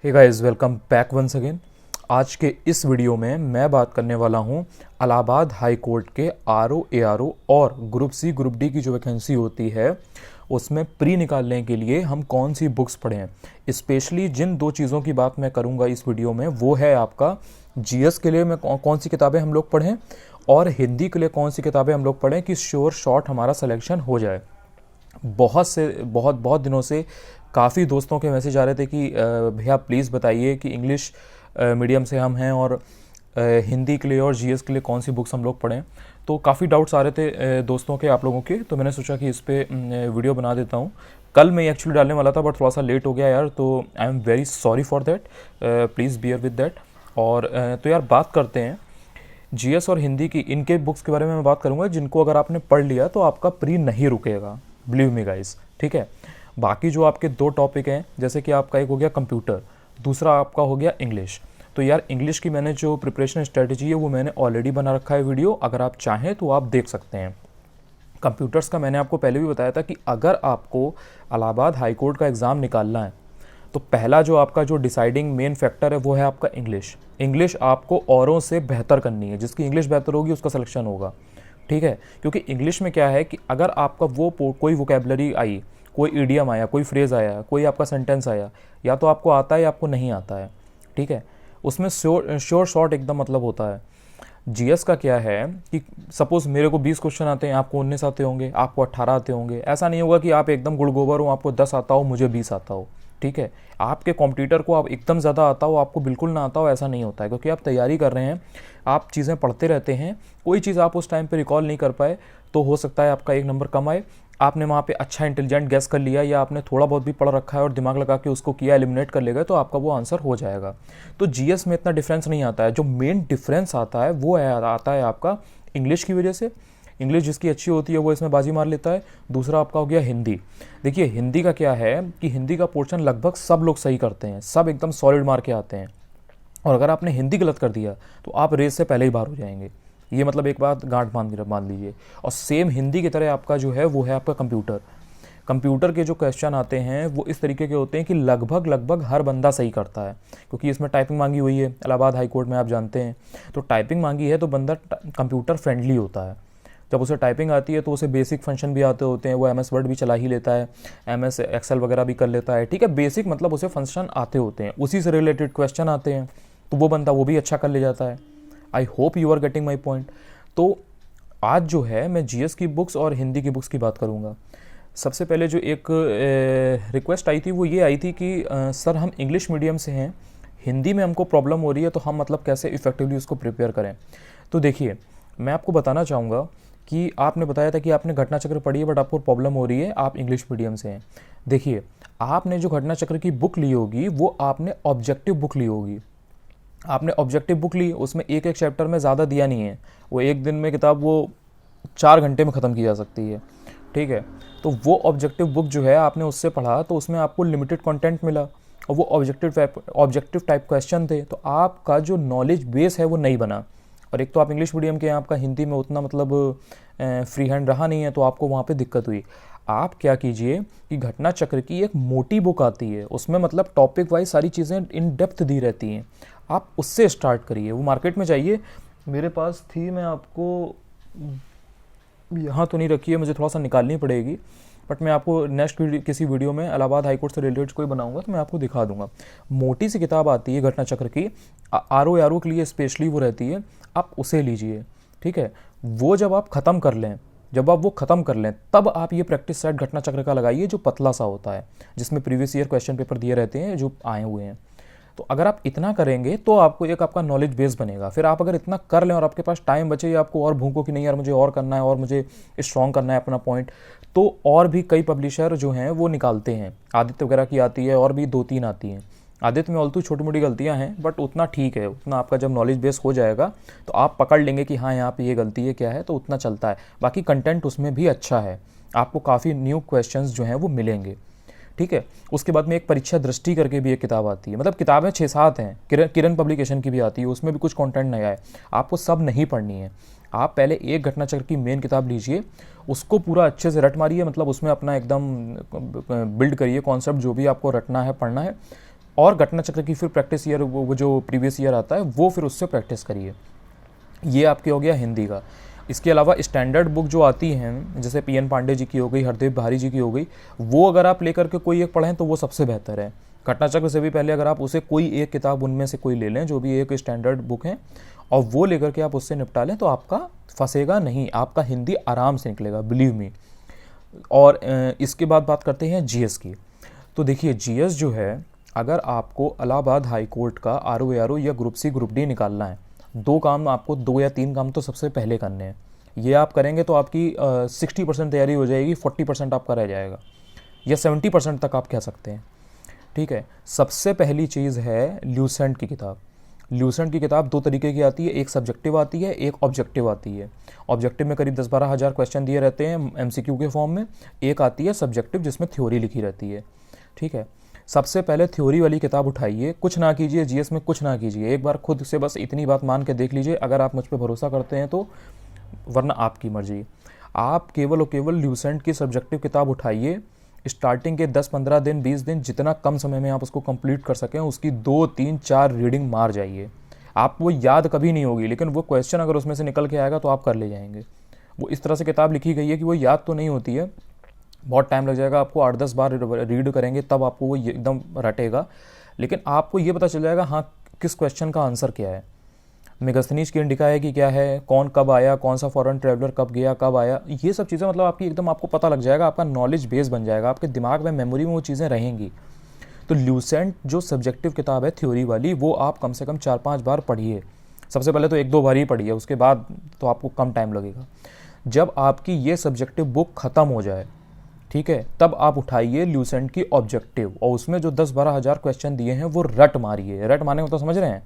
हे guys, welcome back once again. आज के इस वीडियो में मैं बात करने वाला हूं इलाहाबाद हाई कोर्ट के आरओ एआरओ और ग्रुप सी ग्रुप डी की जो वैकेंसी होती है उसमें प्री निकालने के लिए हम कौन सी बुक्स पढ़ें। स्पेशली जिन दो चीज़ों की बात मैं करूंगा इस वीडियो में वो है आपका जीएस के लिए मैं कौन सी किताबें हम लोग पढ़ें और हिंदी के लिए कौन सी किताबें हम लोग पढ़ें कि श्योर शॉर्ट हमारा सिलेक्शन हो जाए। बहुत बहुत दिनों से काफ़ी दोस्तों के मैसेज आ रहे थे कि भैया प्लीज़ बताइए कि इंग्लिश मीडियम से हम हैं और हिंदी के लिए और जीएस के लिए कौन सी बुक्स हम लोग पढ़ें। तो काफ़ी डाउट्स आ रहे थे दोस्तों के, आप लोगों के, तो मैंने सोचा कि इस पर वीडियो बना देता हूँ। कल मैं एक्चुअली डालने वाला था बट थोड़ा सा लेट हो गया यार, तो I am very sorry for that, please bear with that. और तो यार बात करते हैं जीएस और हिंदी की, इनके बुक्स के बारे में मैं बात करूंगा जिनको अगर आपने पढ़ लिया तो आपका प्री नहीं रुकेगा, बिलीव मी गाइस, ठीक है। बाकी जो आपके दो टॉपिक हैं, जैसे कि आपका एक हो गया कंप्यूटर, दूसरा आपका हो गया इंग्लिश। तो यार इंग्लिश की मैंने जो प्रिपरेशन स्ट्रेटजी है वो मैंने ऑलरेडी बना रखा है वीडियो, अगर आप चाहें तो आप देख सकते हैं। कंप्यूटर्स का मैंने आपको पहले भी बताया था कि अगर आपको इलाहाबाद हाई कोर्ट का एग्ज़ाम निकालना है तो पहला जो आपका जो डिसाइडिंग मेन फैक्टर है वो है आपका इंग्लिश। इंग्लिश आपको औरों से बेहतर करनी है, जिसकी इंग्लिश बेहतर होगी उसका सिलेक्शन होगा, ठीक है। क्योंकि इंग्लिश में क्या है कि अगर आपका वो कोई वोकेबलरी आई, कोई ईडियम आया, कोई फ्रेज़ आया, कोई आपका सेंटेंस आया, या तो आपको आता है या आपको नहीं आता है, ठीक है। उसमें श्योर शॉर्ट एकदम मतलब होता है। जीएस का क्या है कि सपोज मेरे को 20 क्वेश्चन आते हैं, आपको 19 आते होंगे, आपको 18 आते होंगे। ऐसा नहीं होगा कि आप एकदम गुड़गोबर हो, आपको 10 आता हो, मुझे 20 आता हो, ठीक है। आपके कॉम्पिटिटर को आप एकदम ज़्यादा आता हो, आपको बिल्कुल ना आता हो, ऐसा नहीं होता है। क्योंकि आप तैयारी कर रहे हैं, आप चीज़ें पढ़ते रहते हैं, कोई चीज़ आप उस टाइम पे रिकॉल नहीं कर पाए तो हो सकता है आपका एक नंबर कम आए। आपने वहाँ पे अच्छा इंटेलिजेंट गैस कर लिया या आपने थोड़ा बहुत भी पढ़ रखा है और दिमाग लगा के उसको किया, एलिमिनेट कर लेगा, तो आपका वो आंसर हो जाएगा। तो जीएस में इतना डिफरेंस नहीं आता है। जो मेन डिफरेंस आता है वो आता है आपका इंग्लिश की वजह से। इंग्लिश जिसकी अच्छी होती है वो इसमें बाजी मार लेता है। दूसरा आपका हो गया हिंदी। देखिए हिंदी का क्या है कि हिंदी का पोर्शन लगभग सब लोग सही करते हैं, सब एकदम सॉलिड मार के आते हैं। और अगर आपने हिंदी गलत कर दिया तो आप रेस से पहले ही बाहर हो जाएंगे। ये मतलब एक बात गांठ बांध लीजिए। और सेम हिंदी की तरह आपका जो है वो है आपका कंप्यूटर। कंप्यूटर के जो क्वेश्चन आते हैं वो इस तरीके के होते हैं कि लगभग हर बंदा सही करता है, क्योंकि इसमें टाइपिंग मांगी हुई है इलाहाबाद हाई कोर्ट में, आप जानते हैं। तो टाइपिंग मांगी है तो बंदा कंप्यूटर फ्रेंडली होता है। जब उसे टाइपिंग आती है तो उसे बेसिक फंक्शन भी आते होते हैं, वो एमएस वर्ड भी चला ही लेता है, एमएस एक्सेल वगैरह भी कर लेता है, ठीक है। बेसिक मतलब उसे फंक्शन आते होते हैं, उसी से रिलेटेड क्वेश्चन आते हैं, तो वो बंदा वो भी अच्छा कर ले जाता है। I hope you are getting my point. तो आज जो है मैं जीएस की बुक्स और हिंदी की बुक्स की बात करूँगा। सबसे पहले जो एक रिक्वेस्ट आई थी वो ये आई थी कि सर हम इंग्लिश मीडियम से हैं, हिंदी में हमको प्रॉब्लम हो रही है, तो हम मतलब कैसे इफ़ेक्टिवली उसको प्रिपेयर करें। तो देखिए मैं आपको बताना चाहूँगा कि आपने बताया था कि आपने घटना चक्र पढ़ी है बट आपको प्रॉब्लम हो रही है, आप इंग्लिश मीडियम से हैं। देखिए आपने जो घटना चक्र की बुक ली होगी वो आपने ऑब्जेक्टिव बुक ली होगी। आपने ऑब्जेक्टिव बुक ली, उसमें एक एक चैप्टर में ज़्यादा दिया नहीं है, वो एक दिन में किताब वो 4 घंटे में ख़त्म की जा सकती है, ठीक है। तो वो ऑब्जेक्टिव बुक जो है आपने उससे पढ़ा तो उसमें आपको लिमिटेड कंटेंट मिला और वो ऑब्जेक्टिव टाइप क्वेश्चन थे, तो आपका जो नॉलेज बेस है वो नहीं बना। और एक तो आप इंग्लिश मीडियम के हैं, आपका हिंदी में उतना मतलब फ्री हैंड रहा नहीं है, तो आपको वहाँ पे दिक्कत हुई। आप क्या कीजिए कि घटना चक्र की एक मोटी बुक आती है, उसमें मतलब टॉपिक वाइज सारी चीज़ें इन डेप्थ दी रहती हैं, आप उससे स्टार्ट करिए। वो मार्केट में जाइए, मेरे पास थी, मैं आपको यहाँ तो नहीं रखी है, मुझे थोड़ा सा निकालनी पड़ेगी, बट मैं आपको नेक्स्ट किसी वीडियो में इलाहाबाद हाई कोर्ट से रिलेटेड कोई बनाऊंगा तो मैं आपको दिखा दूंगा। मोटी सी किताब आती है घटना चक्र की, आरओ के लिए स्पेशली वो रहती है, आप उसे लीजिए, ठीक है। वो जब आप ख़त्म कर लें, जब आप वो ख़त्म कर लें तब आप ये प्रैक्टिस सेट घटना चक्र का लगाइए, जो पतला सा होता है, जिसमें प्रीवियस ईयर क्वेश्चन पेपर दिए रहते हैं जो आए हुए हैं। तो अगर आप इतना करेंगे तो आपको एक आपका नॉलेज बेस बनेगा। फिर आप अगर इतना कर लें और आपके पास टाइम बचे या आपको और भूखो कि नहीं यार मुझे और करना है और मुझे स्ट्रॉन्ग करना है अपना पॉइंट, तो और भी कई पब्लिशर जो हैं वो निकालते हैं। आदित्य वगैरह की आती है और भी 2-3 आती हैं। आदित्य में ऑल्टू छोटी मोटी गलतियां हैं बट उतना ठीक है, उतना आपका जब नॉलेज बेस हो जाएगा तो आप पकड़ लेंगे कि हाँ यहाँ पे ये गलती है क्या है, तो उतना चलता है। बाकी कंटेंट उसमें भी अच्छा है, आपको काफ़ी न्यू क्वेश्चंस जो हैं वो मिलेंगे, ठीक है। उसके बाद में एक परीक्षा दृष्टि करके भी एक किताब आती है, मतलब किताबें 6-7 हैं, किरण पब्लिकेशन की भी आती है, उसमें भी कुछ कंटेंट नया है, आपको सब नहीं पढ़नी है। आप पहले एक घटना चक्र की मेन किताब लीजिए, उसको पूरा अच्छे से रट मारिए, मतलब उसमें अपना एकदम बिल्ड करिए कॉन्सेप्ट जो भी आपको रटना है पढ़ना है। और घटना चक्र की फिर प्रैक्टिस ईयर, वो जो प्रीवियस ईयर आता है वो फिर उससे प्रैक्टिस करिए। ये आपके हो गया हिंदी का। इसके अलावा स्टैंडर्ड बुक जो आती हैं, जैसे पीएन पांडे जी की हो गई, हरदेव भारी जी की हो गई, वो अगर आप लेकर के कोई एक पढ़ें तो वो सबसे बेहतर है। घटना चक्र से भी पहले अगर आप उसे कोई एक किताब उनमें से कोई ले लें, जो भी एक स्टैंडर्ड बुक है, और वो लेकर के आप उससे निपटा लें, तो आपका फंसेगा नहीं, आपका हिंदी आराम से निकलेगा, बिलीव मी। और इसके बाद बात करते हैं जीएस की। तो देखिए जीएस जो है, अगर आपको इलाहाबाद हाई कोर्ट का आरओ या ग्रुप सी ग्रुप डी निकालना है, दो काम आपको, 2 या 3 काम तो सबसे पहले करने हैं। ये आप करेंगे तो आपकी 60% तैयारी हो जाएगी, 40% आपका रह जाएगा, या 70% तक आप कह सकते हैं। ठीक है, सबसे पहली चीज़ है ल्यूसेंट की किताब। ल्यूसेंट की किताब 2 तरीके की आती है, एक सब्जेक्टिव आती है, एक ऑब्जेक्टिव आती है। ऑब्जेक्टिव में करीब 10-12 हज़ार क्वेश्चन दिए रहते हैं एमसीक्यू के फॉर्म में। एक आती है सब्जेक्टिव जिसमें थ्योरी लिखी रहती है। ठीक है, सबसे पहले थ्योरी वाली किताब उठाइए, कुछ ना कीजिए जीएस में, कुछ ना कीजिए, एक बार खुद से बस इतनी बात मान के देख लीजिए, अगर आप मुझ पर भरोसा करते हैं तो, वरना आपकी मर्जी। आप केवल और केवल ल्यूसेंट की सब्जेक्टिव किताब उठाइए, स्टार्टिंग के 10-15 दिन, 20 दिन, जितना कम समय में आप उसको कंप्लीट कर सकें, उसकी 2, 3, 4 रीडिंग मार जाइए। आपको याद कभी नहीं होगी, लेकिन वो क्वेश्चन अगर उसमें से निकल के आएगा तो आप कर ले जाएंगे। वो इस तरह से किताब लिखी गई है कि वो याद तो नहीं होती है, बहुत टाइम लग जाएगा आपको, 8-10 बार रीड करेंगे तब आपको वो एकदम रटेगा, लेकिन आपको ये पता चल जाएगा हाँ किस क्वेश्चन का आंसर क्या है, मेगास्थनीज की इंडिका है कि क्या है, कौन कब आया, कौन सा फॉरेन ट्रैवलर कब गया, कब आया, ये सब चीज़ें मतलब आपकी एकदम आपको पता लग जाएगा, आपका नॉलेज बेस बन जाएगा, आपके दिमाग में, मेमोरी में वो चीज़ें रहेंगी। तो ल्यूसेंट जो सब्जेक्टिव किताब है थ्योरी वाली, वो आप कम से कम 4-5 बार पढ़िए। सबसे पहले तो 1-2 बार ही पढ़िए, उसके बाद तो आपको कम टाइम लगेगा। जब आपकी ये सब्जेक्टिव बुक ख़त्म हो जाए, ठीक है, तब आप उठाइए ल्यूसेंट की ऑब्जेक्टिव, और उसमें जो 10-12 हज़ार क्वेश्चन दिए हैं वो रट मारिए। रट मारने को तो समझ रहे हैं,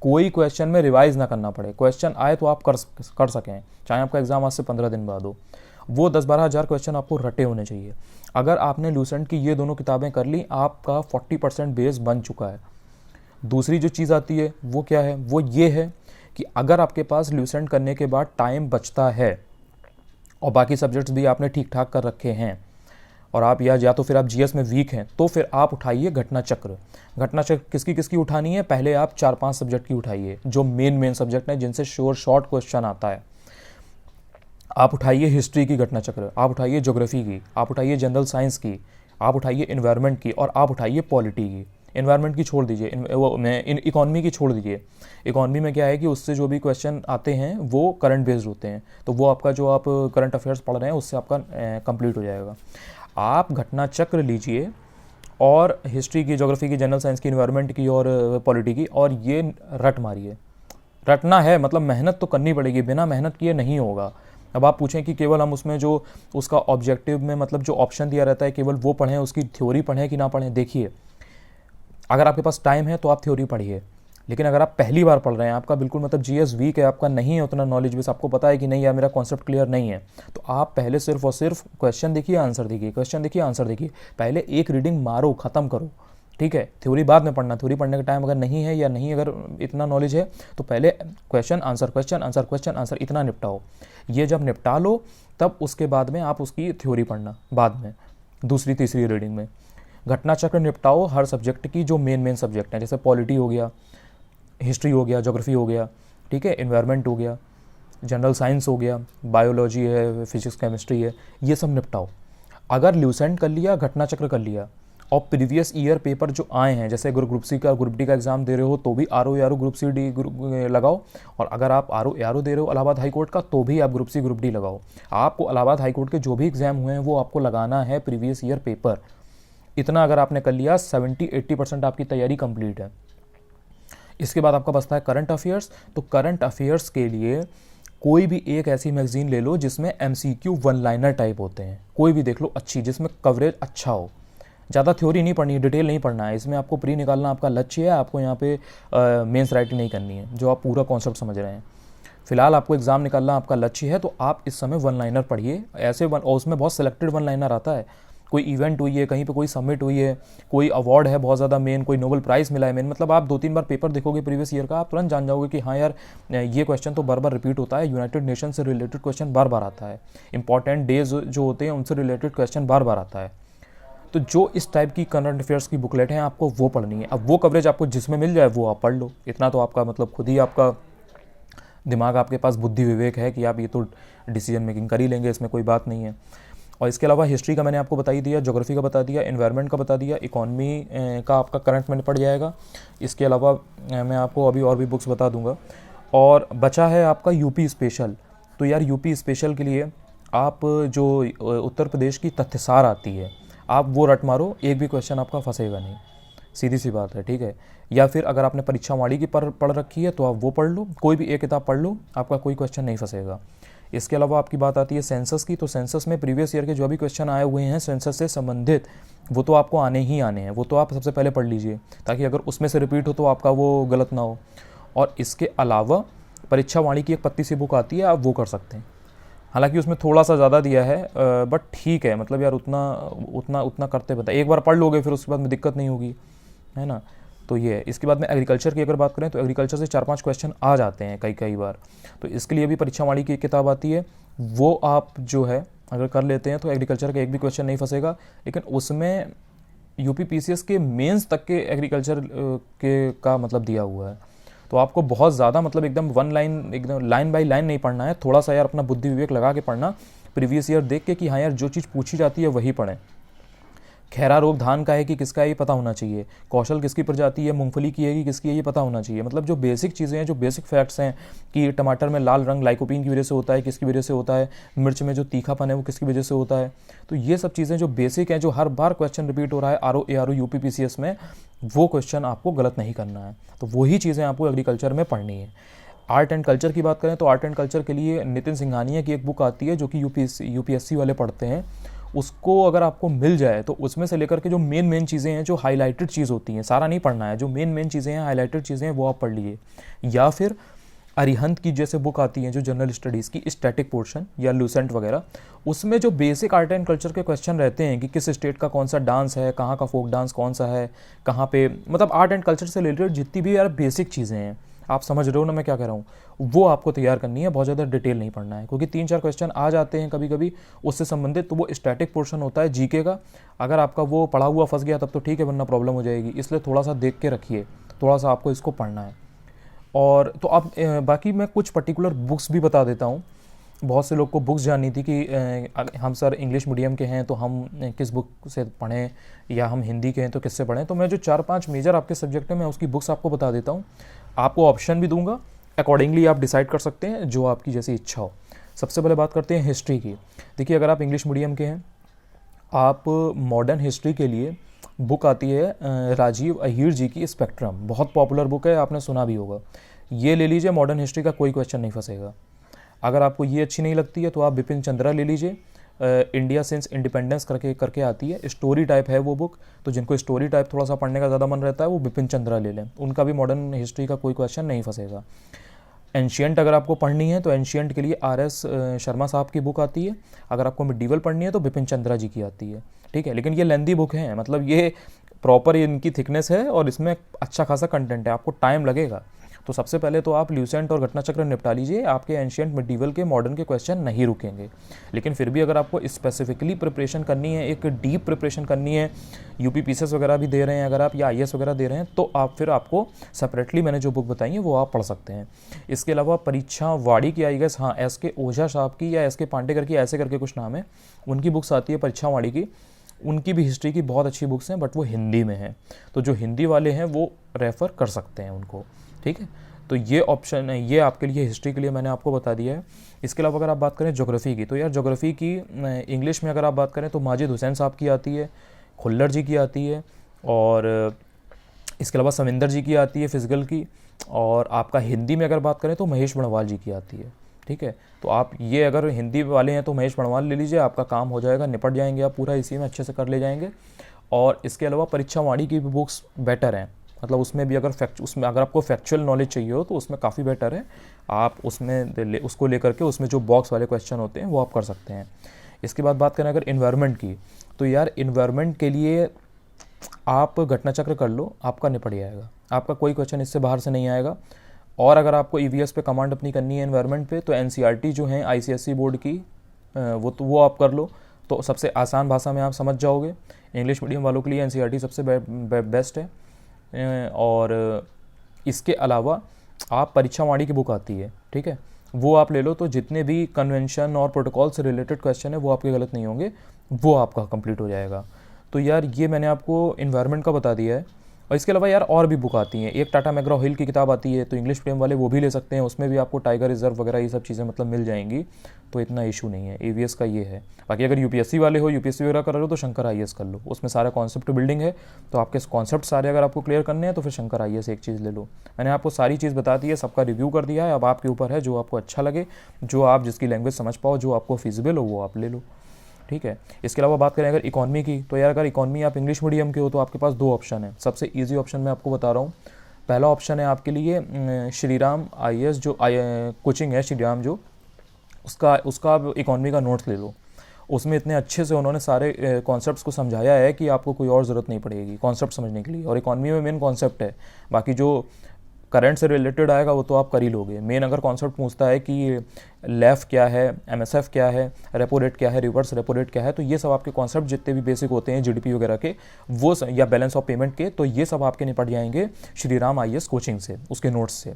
कोई क्वेश्चन में रिवाइज ना करना पड़े, क्वेश्चन आए तो आप कर सकें, चाहे आपका एग्जाम आज से 15 दिन बाद हो। वो 10-12 हज़ार क्वेश्चन आपको रटे होने चाहिए। अगर आपने ल्यूसेंट की ये दोनों किताबें कर ली, आपका 40% बेस बन चुका है। दूसरी जो चीज़ आती है वो क्या है, वो ये है कि अगर आपके पास ल्यूसेंट करने के बाद टाइम बचता है और बाकी सब्जेक्ट्स भी आपने ठीक ठाक कर रखे हैं, और आप या तो फिर आप जीएस में वीक हैं, तो फिर आप उठाइए घटना चक्र। घटना चक्र किसकी किसकी उठानी है, पहले आप 4-5 सब्जेक्ट की उठाइए, जो मेन सब्जेक्ट हैं, जिनसे शॉर्ट क्वेश्चन आता है। आप उठाइए हिस्ट्री की घटना चक्र, आप उठाइए ज्योग्राफी की, आप उठाइए जनरल साइंस की, आप उठाइए इन्वायरमेंट की, और आप उठाइए पॉलिटी की। इन्वायरमेंट की छोड़ दीजिए, इकोनॉमी की छोड़ दीजिए। इकोनॉमी में क्या है कि उससे जो भी क्वेश्चन आते हैं वो करंट बेस्ड होते हैं, तो वो आपका जो आप करंट अफेयर्स पढ़ रहे हैं उससे आपका कंप्लीट हो जाएगा। आप घटना चक्र लीजिए, और हिस्ट्री की, ज्योग्राफी की, जनरल साइंस की, इन्वायरमेंट की और पॉलिटी की, और ये रट मारिए। रटना है मतलब मेहनत तो करनी पड़ेगी, बिना मेहनत किए नहीं होगा। अब आप पूछें कि केवल हम उसमें जो उसका ऑब्जेक्टिव में मतलब जो ऑप्शन दिया रहता है केवल वो पढ़ें, उसकी थ्योरी पढ़ें कि ना पढ़ें, देखिए अगर आपके पास टाइम है तो आप थ्योरी पढ़िए, लेकिन अगर आप पहली बार पढ़ रहे हैं, आपका बिल्कुल मतलब जीएस वीक है, आपका नहीं है उतना नॉलेज बेस, आपको पता है कि नहीं यार मेरा कॉन्सेप्ट क्लियर नहीं है, तो आप पहले सिर्फ और सिर्फ क्वेश्चन देखिए, आंसर देखिए, क्वेश्चन देखिए, आंसर देखिए, पहले एक रीडिंग मारो, ख़त्म करो। ठीक है, थ्योरी बाद में पढ़ना, थ्योरी पढ़ने का टाइम अगर नहीं है या नहीं अगर इतना नॉलेज है तो पहले question answer, question answer, question answer, इतना निपटाओ। ये जब निपटा लो तब उसके बाद में आप उसकी थ्योरी पढ़ना बाद में, दूसरी तीसरी रीडिंग में। घटना चक्र निपटाओ हर सब्जेक्ट की, जो मेन सब्जेक्ट हैं, जैसे पॉलिटी हो गया, हिस्ट्री हो गया, ज्योग्राफी हो गया, ठीक है, इन्वायरमेंट हो गया, जनरल साइंस हो गया, बायोलॉजी है, फिजिक्स केमिस्ट्री है, ये सब निपटाओ। अगर ल्यूसेंट कर लिया, घटना चक्र कर लिया, और प्रीवियस ईयर पेपर जो आए हैं, जैसे अगर ग्रुप सी का, ग्रुप डी का एग्जाम दे रहे हो तो भी आरओ यारो ग्रुप सी डी लगाओ, और अगर आप आरओ यारो दे रहे हो इलाहाबाद हाई कोर्ट का तो भी आप ग्रुप सी ग्रुप डी लगाओ। आपको इलाहाबाद हाई कोर्ट के जो भी एग्जाम हुए हैं वो आपको लगाना है प्रीवियस ईयर पेपर। इतना अगर आपने कर लिया, 70-80% आपकी तैयारी कंप्लीट है। इसके बाद आपका बचता है करंट अफेयर्स। तो करंट अफेयर्स के लिए कोई भी एक ऐसी मैगजीन ले लो जिसमें एमसीक्यू वन लाइनर टाइप होते हैं, कोई भी देख लो अच्छी, जिसमें कवरेज अच्छा हो। ज़्यादा थ्योरी नहीं पढ़नी है, डिटेल नहीं पढ़ना है, इसमें आपको प्री निकालना आपका लक्ष्य है, आपको यहाँ पे मेंस राइटिंग नहीं करनी है, जो आप पूरा कॉन्सेप्ट समझ रहे हैं। फिलहाल आपको एग्जाम निकालना आपका लक्ष्य है, तो आप इस समय वन लाइनर पढ़िए, ऐसे और उसमें बहुत सेलेक्टेड वन लाइनर आता है। कोई इवेंट हुई है, कहीं पे कोई सबमिट हुई है, कोई अवार्ड है बहुत ज़्यादा मेन, कोई नोबेल प्राइज़ मिला है मेन, मतलब आप 2-3 बार पेपर देखोगे प्रीवियस ईयर का, आप तुरंत जान जाओगे कि हाँ यार ये क्वेश्चन तो बार बार रिपीट होता है, यूनाइटेड नेशन से रिलेटेड क्वेश्चन बार बार आता है, इंपॉर्टेंट डेज जो होते हैं उनसे रिलेटेड क्वेश्चन बार बार आता है। तो जो इस टाइप की करंट अफेयर्स की बुकलेट हैं आपको वो पढ़नी है। अब वो कवरेज आपको जिसमें मिल जाए वो आप पढ़ लो, इतना तो आपका मतलब खुद ही आपका दिमाग, आपके पास बुद्धि विवेक है कि आप ये तो डिसीजन मेकिंग कर ही लेंगे, इसमें कोई बात नहीं है। और इसके अलावा हिस्ट्री का मैंने आपको बता ही दिया, ज्योग्राफी का बता दिया, एनवायरनमेंट का बता दिया, इकोनॉमी का आपका करंट में पड़ जाएगा। इसके अलावा मैं आपको अभी और भी बुक्स बता दूंगा। और बचा है आपका यूपी स्पेशल। तो यार यूपी स्पेशल के लिए आप जो उत्तर प्रदेश की तथ्यसार आती है आप वो रट मारो, एक भी क्वेश्चन आपका फंसेगा नहीं, सीधी सी बात है, ठीक है। या फिर अगर आपने परीक्षा वाणी की पढ़ रखी है तो आप वो पढ़ लो, कोई भी एक किताब पढ़ लो, आपका कोई क्वेश्चन नहीं फंसेगा। इसके अलावा आपकी बात आती है सेंसस की, तो सेंसस में प्रीवियस ईयर के जो भी क्वेश्चन आए हुए हैं सेंसस से संबंधित वो तो आपको आने ही आने हैं, वो तो आप सबसे पहले पढ़ लीजिए ताकि अगर उसमें से रिपीट हो तो आपका वो गलत ना हो। और इसके अलावा परीक्षा वाणी की एक पत्ती सी बुक आती है, आप वो कर सकते हैं। हालांकि उसमें थोड़ा सा ज़्यादा दिया है बट ठीक है, मतलब यार उतना उतना उतना करते बता, एक बार पढ़ लोगे फिर उसके बाद में दिक्कत नहीं होगी, है ना। तो ये है। इसके बाद में एग्रीकल्चर की अगर बात करें तो एग्रीकल्चर से 4-5 क्वेश्चन आ जाते हैं कई बार, तो इसके लिए भी परीक्षा वाणी की एक किताब आती है, वो आप जो है अगर कर लेते हैं तो एग्रीकल्चर का एक भी क्वेश्चन नहीं फंसेगा। लेकिन उसमें यूपी पीसीएस के मेंस तक के एग्रीकल्चर के का मतलब दिया हुआ है, तो आपको बहुत ज़्यादा मतलब एकदम वन लाइन, एकदम लाइन बाय लाइन नहीं पढ़ना है, थोड़ा सा यार अपना बुद्धि विवेक लगा के पढ़ना, प्रीवियस ईयर देख के कि हाँ यार जो चीज़ पूछी जाती है वही पढ़ें। खैरा रोग धान का है कि किसका है ये पता होना चाहिए, कौशल किसकी प्रजाति है, मूंगफली की है कि किसकी है ये पता होना चाहिए। मतलब जो बेसिक चीज़ें हैं, जो बेसिक फैक्ट्स हैं कि टमाटर में लाल रंग लाइकोपीन की वजह से होता है, किसकी वजह से होता है, मिर्च में जो तीखापन है वो किसकी वजह से होता है, तो ये सब चीज़ें जो बेसिक हैं, जो हर बार क्वेश्चन रिपीट हो रहा है आरओ यूपी पीसीएस में, वो क्वेश्चन आपको गलत नहीं करना है। तो वही चीज़ें आपको एग्रीकल्चर में पढ़नी है। आर्ट एंड कल्चर की बात करें तो आर्ट एंड कल्चर के लिए नितिन सिंघानिया की एक बुक आती है जो कि यूपीएससी वाले पढ़ते हैं, उसको अगर आपको मिल जाए तो उसमें से लेकर के जो मेन चीज़ें हैं, जो हाईलाइटेड चीज़ होती हैं, सारा नहीं पढ़ना है, जो मेन चीज़ें हैं, हाईलाइटेड चीज़ें हैं वो आप पढ़ लीजिए। या फिर अरिहंत की जैसे बुक आती हैं जो जनरल स्टडीज़ की, स्टैटिक पोर्शन या लूसेंट वगैरह, उसमें जो बेसिक आर्ट एंड कल्चर के क्वेश्चन रहते हैं कि किस स्टेट का कौन सा डांस है, कहाँ का फोक डांस कौन सा है, कहाँ पे, मतलब आर्ट एंड कल्चर से रिलेटेड जितनी भी यार बेसिक चीज़ें हैं, आप समझ रहे हो ना मैं क्या कह रहा हूँ, वो आपको तैयार करनी है, बहुत ज़्यादा डिटेल नहीं पढ़ना है, क्योंकि 3-4 क्वेश्चन आ जाते हैं कभी कभी उससे संबंधित, तो वो स्टैटिक पोर्शन होता है जीके का, अगर आपका वो पढ़ा हुआ फंस गया तब तो ठीक है, वरना प्रॉब्लम हो जाएगी, इसलिए थोड़ा सा देख के रखिए, थोड़ा सा आपको इसको पढ़ना है। और तो आप बाकी मैं कुछ पर्टिकुलर बुक्स भी बता देता हूँ। बहुत से लोग को बुक्स जाननी थी कि हम सर इंग्लिश मीडियम के हैं तो हम किस बुक से पढ़ें, या हम हिंदी के हैं तो किससे पढ़ें, तो मैं जो 4-5 मेजर आपके सब्जेक्ट हैं मैं उसकी बुक्स आपको बता देता हूँ, आपको ऑप्शन भी दूंगा, अकॉर्डिंगली आप डिसाइड कर सकते हैं जो आपकी जैसी इच्छा हो। सबसे पहले बात करते हैं हिस्ट्री की। देखिए अगर आप इंग्लिश मीडियम के हैं, आप मॉडर्न हिस्ट्री के लिए बुक आती है राजीव अहीर जी की स्पेक्ट्रम, बहुत पॉपुलर बुक है, आपने सुना भी होगा, ये ले लीजिए, मॉडर्न हिस्ट्री का कोई क्वेश्चन नहीं फंसेगा। अगर आपको ये अच्छी नहीं लगती है तो आप बिपिन चंद्रा ले लीजिए, इंडिया सिंस इंडिपेंडेंस करके आती है, स्टोरी टाइप है वो बुक, तो जिनको स्टोरी टाइप थोड़ा सा पढ़ने का ज़्यादा मन रहता है वो बिपिन चंद्रा ले लें, उनका भी मॉडर्न हिस्ट्री का कोई क्वेश्चन नहीं फंसेगा। एंशियंट अगर आपको पढ़नी है तो एंशियंट के लिए आर.एस. शर्मा साहब की बुक आती है, अगर आपको मिडीवल पढ़नी है तो बिपिन चंद्रा जी की आती है, ठीक है। लेकिन ये लेंदी बुक है, मतलब ये प्रॉपर इनकी थिकनेस है और इसमें अच्छा खासा कंटेंट है, आपको टाइम लगेगा। तो सबसे पहले तो आप ल्यूसेंट और घटनाचक्र निपटा लीजिए, आपके एंशियंट मिडीवल के मॉडर्न के क्वेश्चन नहीं रुकेंगे। लेकिन फिर भी अगर आपको स्पेसिफिकली प्रिपरेशन करनी है, एक डीप प्रिपरेशन करनी है, यूपी पीसीएस वगैरह भी दे रहे हैं अगर आप, या आईएएस वगैरह दे रहे हैं, तो आप फिर आपको सेपरेटली मैंने जो बुक बताई है वो आप पढ़ सकते हैं। इसके अलावा परीक्षा वाड़ी की आई गेस, हाँ एस.के. ओझा साहब की या एस.के. पांडेकर की, ऐसे करके कुछ नाम है, उनकी बुक्स आती है परीक्षा वाड़ी की, उनकी भी हिस्ट्री की बहुत अच्छी बुक्स हैं, बट वो हिंदी में हैं, तो जो हिंदी वाले हैं वो रेफ़र कर सकते हैं उनको, ठीक है। तो ये ऑप्शन है, ये आपके लिए हिस्ट्री के लिए मैंने आपको बता दिया है। इसके अलावा अगर आप बात करें ज्योग्राफी की, तो यार ज्योग्राफी की इंग्लिश में अगर आप बात करें तो माजिद हुसैन साहब की आती है, खुल्लर जी की आती है, और इसके अलावा समिंदर जी की आती है फिजिकल की, और आपका हिंदी में अगर बात करें तो महेश बणवाल जी की आती है, ठीक है। तो आप ये अगर हिंदी वाले हैं तो महेश बणवाल ले लीजिए, आपका काम हो जाएगा, निपट जाएंगे आप पूरा, इसी में अच्छे से कर ले जाएंगे। और इसके अलावा परीक्षा वाणी की भी बुक्स बेटर हैं, मतलब उसमें भी उसमें अगर आपको फैक्चुअल नॉलेज चाहिए हो तो उसमें काफ़ी बेटर है, आप उसको लेकर के उसमें जो बॉक्स वाले क्वेश्चन होते हैं वो आप कर सकते हैं। इसके बाद बात करें अगर इन्वायरमेंट की, तो यार इन्वायरमेंट के लिए आप घटनाचक्र कर लो, आपका निपट जाएगा, आपका कोई क्वेश्चन इससे बाहर से नहीं आएगा। और अगर आपको ईवीएस पे कमांड अपनी करनी है इन्वायरमेंट पे, तो एनसीईआरटी जो है आईसीएसई बोर्ड की, वो आप कर लो, तो सबसे आसान भाषा में आप समझ जाओगे। इंग्लिश मीडियम वालों के लिए एनसीईआरटी सबसे बेस्ट है। और इसके अलावा आप परीक्षा वाणी की बुक आती है, ठीक है, वो आप ले लो, तो जितने भी कन्वेंशन और प्रोटोकॉल से रिलेटेड क्वेश्चन है वो आपके गलत नहीं होंगे, वो आपका कंप्लीट हो जाएगा। तो यार ये मैंने आपको इन्वायरमेंट का बता दिया है। और इसके अलावा यार और भी बुक आती हैं, एक टाटा मैग्रा हिल की किताब आती है, तो इंग्लिश मीडियम वाले वो भी ले सकते हैं, उसमें भी आपको टाइगर रिजर्व वगैरह ये सब चीज़ें मतलब मिल जाएंगी, तो इतना इशू नहीं है। एवीएस का ये है। बाकी अगर यूपीएससी वाले हो, यूपीएससी वगैरह कर रहे हो, तो शंकर आईएएस कर लो, उसमें सारा कॉन्सेप्ट बिल्डिंग है, तो आपके कॉन्सेप्ट सारे अगर आपको क्लियर करने हैं तो फिर शंकर आईएएस एक चीज़ ले लो। मैंने आपको सारी चीज़ बता दी है, सबका रिव्यू कर दिया है, अब आपके ऊपर है जो आपको अच्छा लगे, जो आप जिसकी लैंग्वेज समझ पाओ, जो आपको फिजिबल हो वो आप ले लो, ठीक है। इसके अलावा बात करें अगर इकॉनमी की, तो यार अगर इकॉनमी आप इंग्लिश मीडियम के हो तो आपके पास 2 ऑप्शन है। सबसे इजी ऑप्शन मैं आपको बता रहा हूँ। पहला ऑप्शन है आपके लिए श्रीराम आईएएस जो कोचिंग है श्रीराम जो, उसका आप इकॉनमी का नोट्स ले लो। उसमें इतने अच्छे से उन्होंने सारे कॉन्सेप्ट्स को समझाया है कि आपको कोई और ज़रूरत नहीं पड़ेगी कॉन्सेप्ट समझने के लिए। और इकॉनमी में मेन कॉन्सेप्ट है, बाकी जो करंट से रिलेटेड आएगा वो तो आप कर ही लोगे। मेन अगर कॉन्सेप्ट पूछता है कि लेफ क्या है, एमएसएफ क्या है, रेपो रेट क्या है, रिवर्स रेपो रेट क्या है, तो ये सब आपके कॉन्सेप्ट जितने भी बेसिक होते हैं जीडीपी वगैरह के, वो या बैलेंस ऑफ पेमेंट के, तो ये सब आपके निपट जाएंगे श्रीराम आईएएस कोचिंग से, उसके नोट्स से।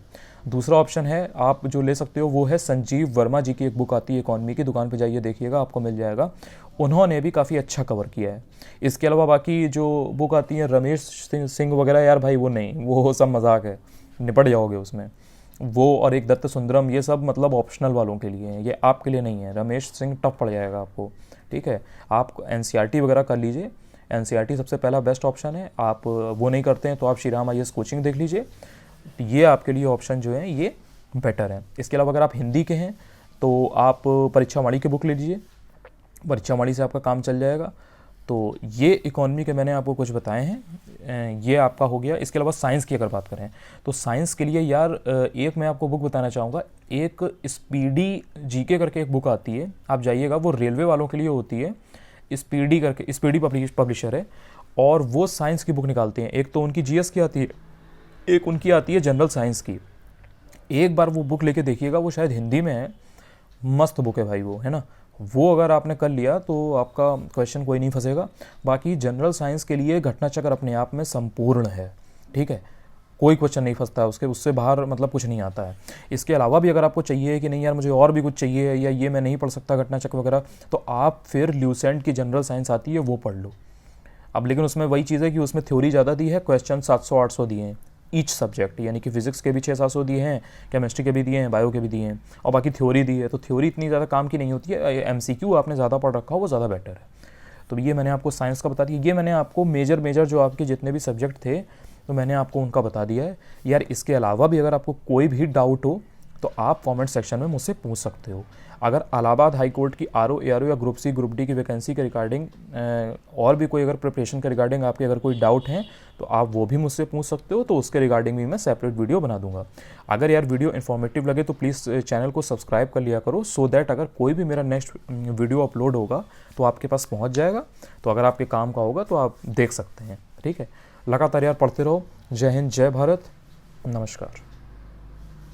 दूसरा ऑप्शन है आप जो ले सकते हो वो है संजीव वर्मा जी की एक बुक आती है इकॉनमी की, दुकान पर जाइए देखिएगा आपको मिल जाएगा, उन्होंने भी काफ़ी अच्छा कवर किया है। इसके अलावा बाकी जो बुक आती है रमेश सिंह वगैरह, यार भाई वो नहीं, वो सब मजाक है, निपट जाओगे उसमें। वो और एक दत्त सुंदरम, ये सब मतलब ऑप्शनल वालों के लिए हैं, ये आपके लिए नहीं है। रमेश सिंह टफ पड़ जाएगा आपको, ठीक है। आप एनसीईआरटी वगैरह कर लीजिए, एनसीईआरटी सबसे पहला बेस्ट ऑप्शन है। आप वो नहीं करते हैं तो आप श्रीराम आईएएस कोचिंग देख लीजिए, ये आपके लिए ऑप्शन जो है ये बेटर है। इसके अलावा अगर आप हिंदी के हैं तो आप परीक्षा वाणी की बुक ले लीजिए, परीक्षा वाणी से आपका काम चल जाएगा। तो ये इकॉनमी के मैंने आपको कुछ बताए हैं, ये आपका हो गया। इसके अलावा साइंस की अगर बात करें तो साइंस के लिए यार एक मैं आपको बुक बताना चाहूँगा, एक स्पीडी जीके करके एक बुक आती है, आप जाइएगा, वो रेलवे वालों के लिए होती है, स्पीडी करके, स्पीडी पब्लिशर है, और वो साइंस की बुक निकालते हैं। एक तो उनकी जीएस की आती है, एक उनकी आती है जनरल साइंस की। एक बार वो बुक लेके देखिएगा, वो शायद हिंदी में है, मस्त बुक है भाई वो, है ना। वो अगर आपने कर लिया तो आपका क्वेश्चन कोई नहीं फंसेगा। बाकी जनरल साइंस के लिए घटना चक्र अपने आप में संपूर्ण है, ठीक है, कोई क्वेश्चन नहीं फंसता है उसके, उससे बाहर मतलब कुछ नहीं आता है। इसके अलावा भी अगर आपको चाहिए कि नहीं यार मुझे और भी कुछ चाहिए या ये मैं नहीं पढ़ सकता घटना चक्र वगैरह, तो आप फिर ल्यूसेंट की जनरल साइंस आती है वो पढ़ लो। अब लेकिन उसमें वही चीज़ है कि उसमें थ्योरी ज़्यादा दी है, क्वेश्चन 700-800 दिए हैं ईच सब्जेक्ट, यानी कि फिजिक्स के भी 600-700 दिए हैं, केमिस्ट्री के भी दिए हैं, बायो के भी दिए हैं, और बाकी थ्योरी दी है। तो थ्योरी इतनी ज़्यादा काम की नहीं होती है, एमसीक्यू आपने ज़्यादा पढ़ रखा हो वो ज़्यादा बेटर है। तो ये मैंने आपको साइंस का बता दिया, ये मैंने आपको मेजर जो आपके जितने भी सब्जेक्ट थे तो मैंने आपको उनका बता दिया है यार। इसके अलावा भी अगर आपको कोई भी डाउट हो तो आप कमेंट सेक्शन में मुझसे पूछ सकते हो। अगर इलाहाबाद हाई कोर्ट की आरओ एआरओ या ग्रुप सी ग्रुप डी की वैकेंसी के रिगार्डिंग और भी कोई अगर प्रिपरेशन के रिगार्डिंग आपके अगर कोई डाउट हैं तो आप वो भी मुझसे पूछ सकते हो, तो उसके रिगार्डिंग भी मैं सेपरेट वीडियो बना दूंगा। अगर यार वीडियो इन्फॉर्मेटिव लगे तो प्लीज़ चैनल को सब्सक्राइब कर लिया करो, सो दैट अगर कोई भी मेरा नेक्स्ट वीडियो अपलोड होगा तो आपके पास पहुँच जाएगा। तो अगर आपके काम का होगा तो आप देख सकते हैं, ठीक है। लगातार यार पढ़ते रहो। जय हिंद, जय भारत, नमस्कार।